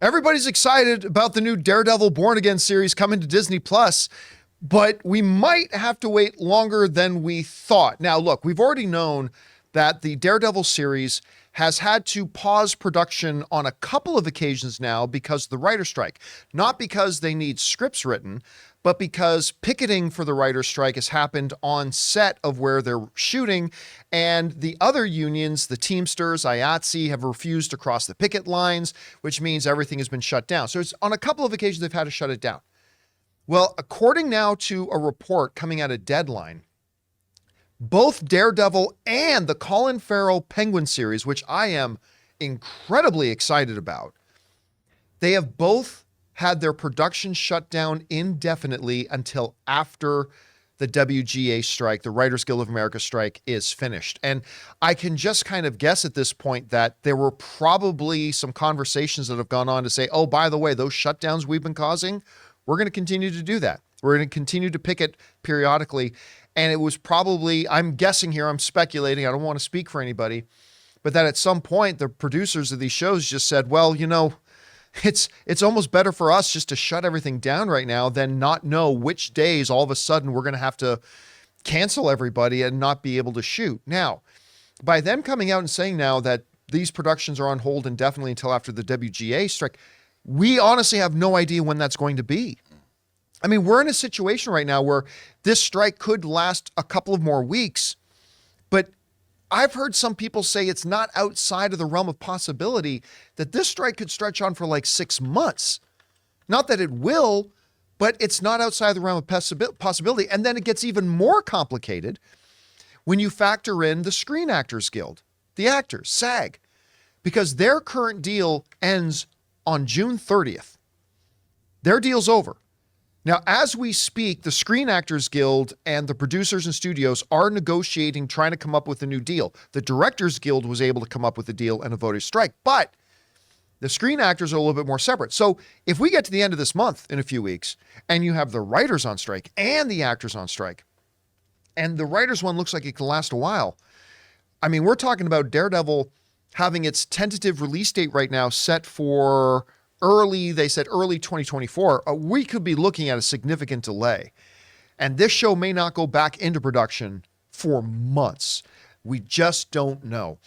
Everybody's excited about the new Daredevil Born Again series coming to Disney Plus, but we might have to wait longer than we thought. Now, look, we've already known that the Daredevil series has had to pause production on a couple of occasions now because of the writer's strike. Not because they need scripts written, but because picketing for the writer's strike has happened on set of where they're shooting, and the other unions, the Teamsters, IATSE, have refused to cross the picket lines, which means everything has been shut down. So it's on a couple of occasions they've had to shut it down. Well, according now to a report coming out of Deadline, both Daredevil and the Colin Farrell Penguin series, which I am incredibly excited about, they have both had their production shut down indefinitely until after the WGA strike, the Writers Guild of America strike, is finished. And I can just kind of guess at this point that there were probably some conversations that have gone on to say, oh, by the way, those shutdowns we've been causing, we're going to continue to do that. We're going to continue to picket periodically. And it was probably, I'm guessing here, I'm speculating, I don't want to speak for anybody, but that at some point the producers of these shows just said, well, you know, it's almost better for us just to shut everything down right now than not know which days all of a sudden we're going to have to cancel everybody and not be able to shoot. Now, by them coming out and saying now that these productions are on hold indefinitely until after the WGA strike, we honestly have no idea when that's going to be. I mean, we're in a situation right now where this strike could last a couple of more weeks, but I've heard some people say it's not outside of the realm of possibility that this strike could stretch on for like 6 months. Not that it will, but it's not outside the realm of possibility. And then it gets even more complicated when you factor in the Screen Actors Guild, the actors, SAG, because their current deal ends on June 30th. Their deal's over. Now, as we speak, the Screen Actors Guild and the producers and studios are negotiating, trying to come up with a new deal. The Directors Guild was able to come up with a deal and a voted strike, but the screen actors are a little bit more separate. So if we get to the end of this month in a few weeks and you have the writers on strike and the actors on strike, and the writers one looks like it can last a while, I mean, we're talking about Daredevil having its tentative release date right now set for early 2024, we could be looking at a significant delay. And this show may not go back into production for months. We just don't know.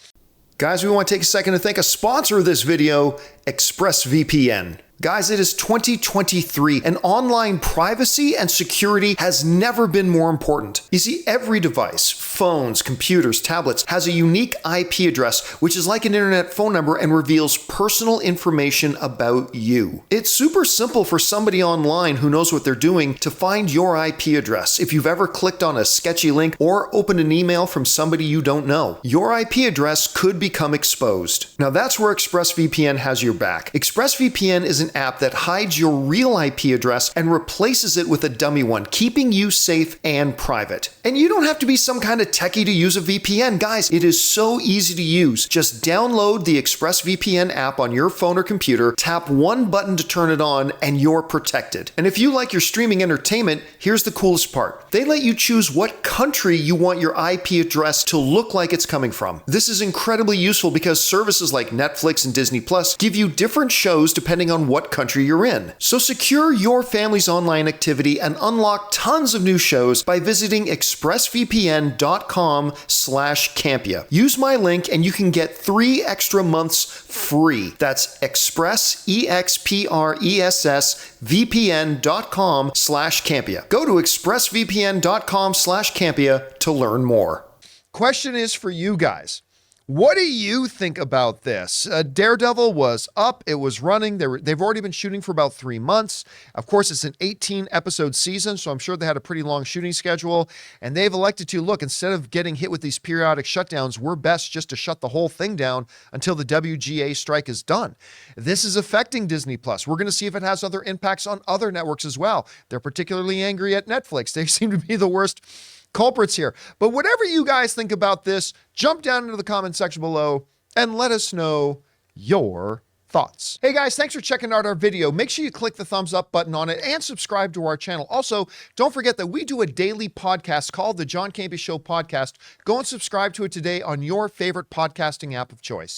Guys, we want to take a second to thank a sponsor of this video, ExpressVPN. Guys, it is 2023, and online privacy and security has never been more important. You see, every device, phones, computers, tablets, has a unique IP address, which is like an internet phone number and reveals personal information about you. It's super simple for somebody online who knows what they're doing to find your IP address. If you've ever clicked on a sketchy link or opened an email from somebody you don't know, your IP address could become exposed. Now that's where ExpressVPN has your back. ExpressVPN is an app that hides your real IP address and replaces it with a dummy one, keeping you safe and private. And you don't have to be some kind of techie to use a VPN. Guys, it is so easy to use. Just download the ExpressVPN app on your phone or computer, tap one button to turn it on, and you're protected. And if you like your streaming entertainment, here's the coolest part. They let you choose what country you want your IP address to look like it's coming from. This is incredibly useful because services like Netflix and Disney Plus give you different shows depending on what country you're in. So secure your family's online activity and unlock tons of new shows by visiting expressvpn.com/Campea. Use my link and you can get 3 extra months free. That's expressvpn.com/Campea. Go to expressvpn.com/Campea to learn more. Question is for you guys. What do you think about this? Daredevil was up, it was running. They've already been shooting for about 3 months. Of course, it's an 18-episode season, so I'm sure they had a pretty long shooting schedule. And they've elected to, look, instead of getting hit with these periodic shutdowns, we're best just to shut the whole thing down until the WGA strike is done. This is affecting Disney Plus. We're going to see if it has other impacts on other networks as well. They're particularly angry at Netflix. They seem to be the worst culprits here. But whatever you guys think about this, jump down into the comment section below and let us know your thoughts. Hey guys, thanks for checking out our video. Make sure you click the thumbs up button on it and subscribe to our channel. Also, don't forget that we do a daily podcast called the John Campea Show podcast. Go and subscribe to it today on your favorite podcasting app of choice.